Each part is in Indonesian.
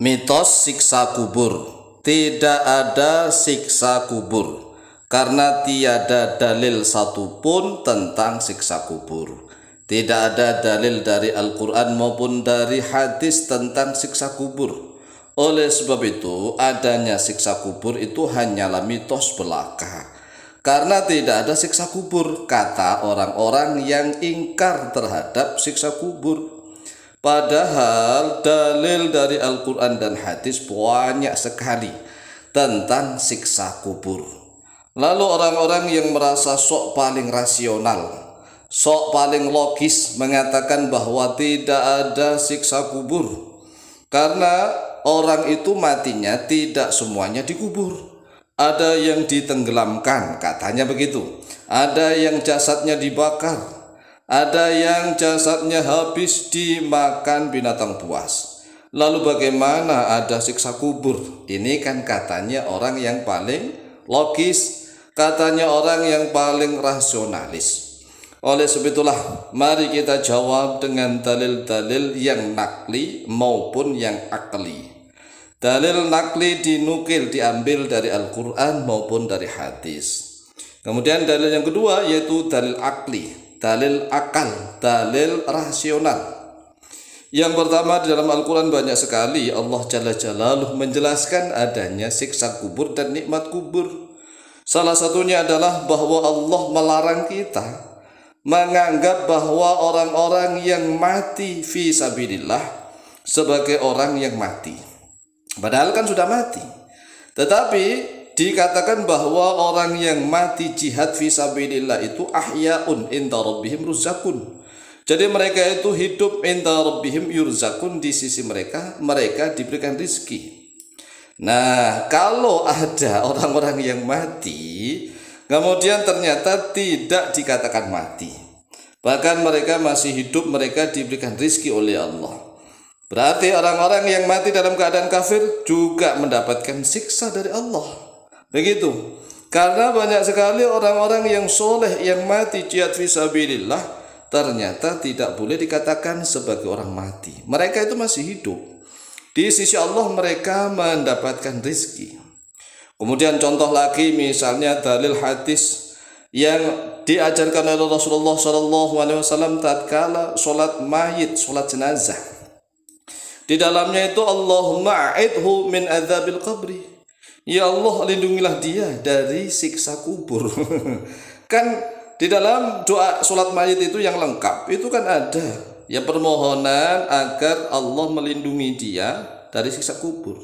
Mitos siksa kubur. Tidak ada siksa kubur karena tiada dalil satupun tentang siksa kubur. Tidak ada dalil dari Al-Quran maupun dari hadis tentang siksa kubur. Oleh sebab itu, adanya siksa kubur itu hanyalah mitos belaka. Karena tidak ada siksa kubur, kata orang-orang yang ingkar terhadap siksa kubur. Padahal dalil dari Al-Quran dan hadis banyak sekali tentang siksa kubur. Lalu orang-orang yang merasa sok paling rasional, sok paling logis mengatakan bahwa tidak ada siksa kubur karena orang itu matinya tidak semuanya dikubur. Ada yang ditenggelamkan, katanya begitu. Ada yang jasadnya dibakar. Ada yang jasadnya habis dimakan binatang buas. Lalu bagaimana ada siksa kubur? Ini kan katanya orang yang paling logis, katanya orang yang paling rasionalis. Oleh sebab itulah, mari kita jawab dengan dalil-dalil yang nakli maupun yang akli. Dalil nakli dinukil, diambil dari Al-Quran maupun dari hadis. Kemudian dalil yang kedua yaitu dalil akli, dalil akal, dalil rasional. Yang pertama, di dalam Al-Quran banyak sekali Allah Jalla Jalaluhu menjelaskan adanya siksa kubur dan nikmat kubur. Salah satunya adalah bahwa Allah melarang kita menganggap bahwa orang-orang yang mati fi sabilillah sebagai orang yang mati. Padahal kan sudah mati. Tetapi dikatakan bahwa orang yang mati jihad fi sabilillah itu ahyaun inda rabbihim yurzakun. Jadi mereka itu hidup inda rabbihim yurzakun, di sisi mereka diberikan rizki. Nah, kalau ada orang-orang yang mati kemudian ternyata tidak dikatakan mati, bahkan mereka masih hidup, mereka diberikan rizki oleh Allah, berarti orang-orang yang mati dalam keadaan kafir juga mendapatkan siksa dari Allah. Begitu. Karena banyak sekali orang-orang yang soleh yang mati jihad fisabilillah ternyata tidak boleh dikatakan sebagai orang mati. Mereka itu masih hidup. Di sisi Allah mereka mendapatkan rizki. Kemudian contoh lagi misalnya dalil hadis yang diajarkan oleh Rasulullah SAW tatkala sholat mayit, sholat jenazah. Di dalamnya itu Allahumma a'idhu min adzabil qabri. Ya Allah, lindungilah dia dari siksa kubur. Kan di dalam doa sholat mayit itu yang lengkap itu kan ada ya permohonan agar Allah melindungi dia dari siksa kubur.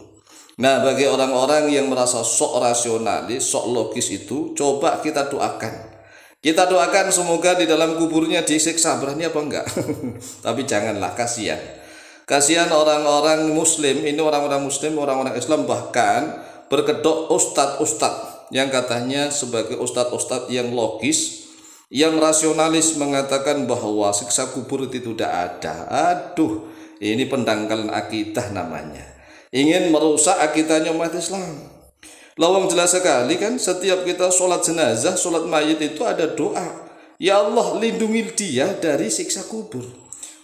Nah, bagi orang-orang yang merasa sok rasionalis, sok logis itu, coba kita doakan. Kita doakan semoga di dalam kuburnya disiksa, berani apa enggak? Tapi janganlah, kasihan. Kasihan orang-orang muslim, ini orang-orang muslim, orang-orang Islam bahkan berkedok ustadz-ustadz yang katanya sebagai ustadz-ustadz yang logis, yang rasionalis mengatakan bahwa siksa kubur itu tidak ada. Aduh, ini pendangkalan akidah namanya. Ingin merusak akidahnya umat Islam. Lawang jelas sekali kan, setiap kita sholat jenazah, sholat mayit itu ada doa. Ya Allah, lindungi dia dari siksa kubur.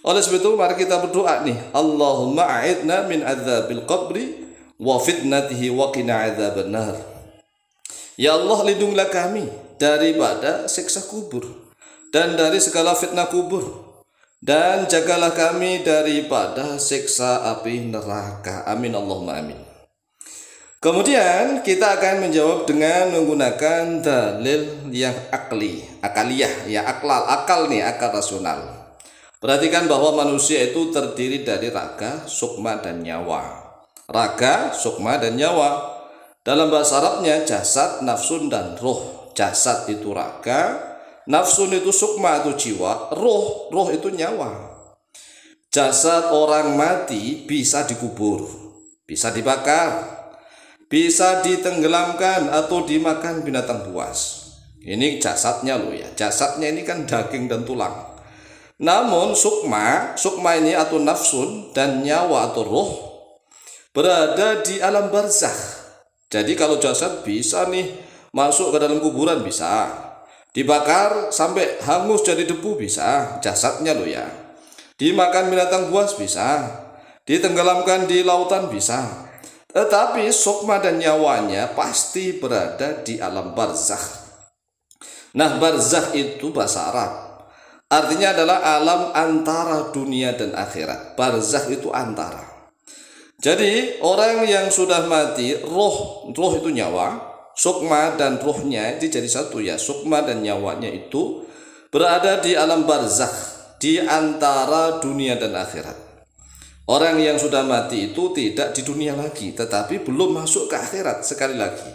Oleh sebab itu mari kita berdoa nih. Allahumma a'idna min adzabil qabri wa fitnatihi wa qina adzabannar. Ya Allah, lindungilah kami daripada siksa kubur dan dari segala fitnah kubur, dan jagalah kami daripada siksa api neraka. Amin Allahumma amin. Kemudian kita akan menjawab dengan menggunakan dalil yang akaliyah, ya akal nih, akal rasional. Perhatikan bahwa manusia itu terdiri dari raga, sukma, dan nyawa. Raga, sukma, dan nyawa. Dalam bahasa Arabnya jasad, nafsun, dan roh. Jasad itu raga, nafsun itu sukma atau jiwa, roh itu nyawa. Jasad orang mati bisa dikubur, bisa dibakar, bisa ditenggelamkan atau dimakan binatang buas. Ini jasadnya loh ya. Jasadnya ini kan daging dan tulang. Namun sukma ini atau nafsun dan nyawa atau roh berada di alam barzakh. Jadi kalau jasad bisa nih masuk ke dalam kuburan, bisa dibakar sampai hangus jadi debu, bisa jasadnya loh ya. Dimakan binatang buas bisa, ditenggelamkan di lautan bisa. Tetapi sukma dan nyawanya pasti berada di alam barzakh. Nah, barzakh itu bahasa Arab, artinya adalah alam antara dunia dan akhirat. Barzakh itu antara. Jadi orang yang sudah mati, roh itu nyawa, sukma dan rohnya itu jadi satu ya. Sukma dan nyawanya itu berada di alam barzakh, di antara dunia dan akhirat. Orang yang sudah mati itu tidak di dunia lagi, tetapi belum masuk ke akhirat. Sekali lagi,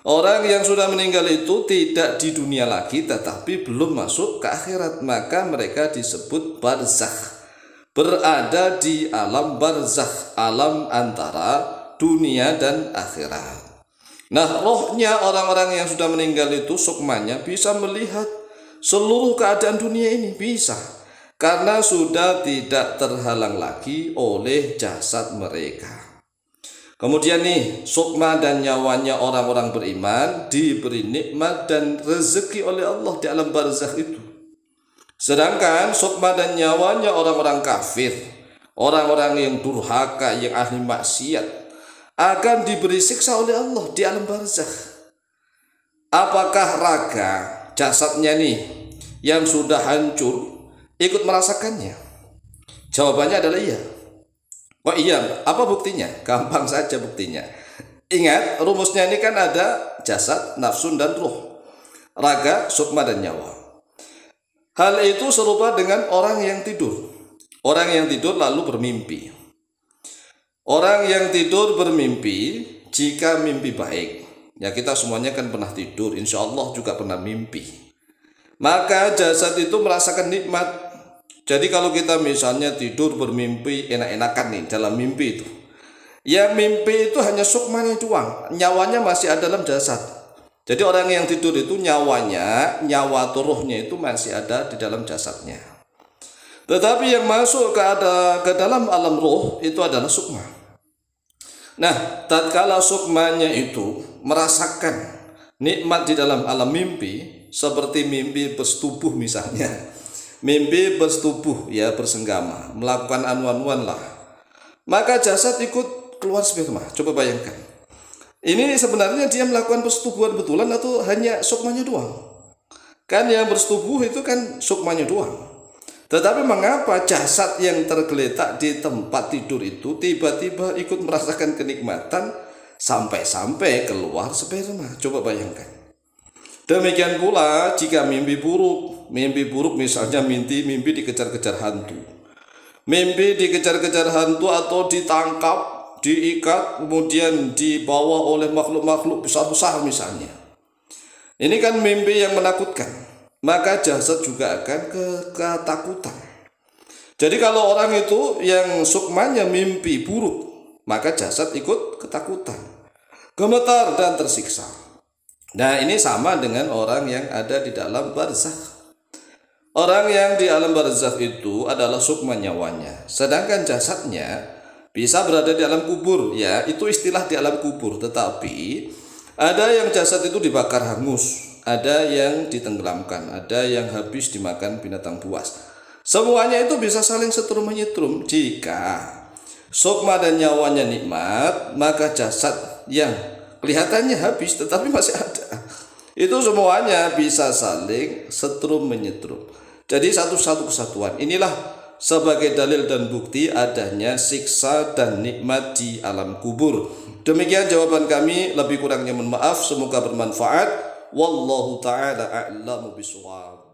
orang yang sudah meninggal itu tidak di dunia lagi, tetapi belum masuk ke akhirat. Maka mereka disebut barzakh, berada di alam barzakh, alam antara dunia dan akhirat. Nah, rohnya orang-orang yang sudah meninggal itu, sukmanya, bisa melihat seluruh keadaan dunia ini, bisa. Karena sudah tidak terhalang lagi oleh jasad mereka. Kemudian nih, sukma dan nyawanya orang-orang beriman diberi nikmat dan rezeki oleh Allah di alam barzakh itu. Sedangkan sukma dan nyawanya orang-orang kafir, orang-orang yang durhaka, yang ahli maksiat, akan diberi siksa oleh Allah di alam barzakh. Apakah raga jasadnya nih yang sudah hancur ikut merasakannya? Jawabannya adalah iya. Oh iya, apa buktinya? Gampang saja buktinya. Ingat, rumusnya ini kan ada jasad, nafsun, dan ruh. Raga, sukma, dan nyawa. Hal itu serupa dengan orang yang tidur. Orang yang tidur lalu bermimpi. Orang yang tidur bermimpi, jika mimpi baik, ya kita semuanya kan pernah tidur, insya Allah juga pernah mimpi, maka jasad itu merasakan nikmat. Jadi kalau kita misalnya tidur bermimpi enak-enakan nih dalam mimpi itu, ya mimpi itu hanya sukmanya doang, nyawanya masih ada dalam jasad. Jadi orang yang tidur itu nyawanya, nyawa turuhnya itu masih ada di dalam jasadnya. Tetapi yang masuk ke dalam alam roh itu adalah sukma. Nah, tatkala sukmanya itu merasakan nikmat di dalam alam mimpi, seperti mimpi bersetubuh misalnya, mimpi bersetubuh ya, bersenggama, melakukan anuan-anuan lah, maka jasad ikut keluar sperma. Coba bayangkan, ini sebenarnya dia melakukan persetubuhan betulan atau hanya sukmanya doang? Kan yang bersetubuh itu kan sukmanya doang. Tetapi mengapa jasad yang tergeletak di tempat tidur itu tiba-tiba ikut merasakan kenikmatan sampai-sampai keluar sperma? Coba bayangkan. Demikian pula jika mimpi buruk misalnya mimpi dikejar-kejar hantu, mimpi dikejar-kejar hantu atau ditangkap, diikat, kemudian dibawa oleh makhluk-makhluk besar-besar misalnya. Ini kan mimpi yang menakutkan, maka jasad juga akan ketakutan. Jadi kalau orang itu yang sukmanya mimpi buruk, maka jasad ikut ketakutan, gemetar dan tersiksa. Nah, ini sama dengan orang yang ada di dalam barzakh. Orang yang di alam barzakh itu adalah sukma nyawanya, sedangkan jasadnya bisa berada di alam kubur. Ya, itu istilah di alam kubur. Tetapi ada yang jasad itu dibakar hangus, ada yang ditenggelamkan, ada yang habis dimakan binatang buas. Semuanya itu bisa saling setrum menyetrum. Jika sukma dan nyawanya nikmat, maka jasad yang kelihatannya habis tetapi masih ada, itu semuanya bisa saling setrum menyetrum. Jadi satu kesatuan. Inilah sebagai dalil dan bukti adanya siksa dan nikmat di alam kubur. Demikian jawaban kami, lebih kurangnya mohon maaf, semoga bermanfaat. Wallahu ta'ala a'lamu bishawab.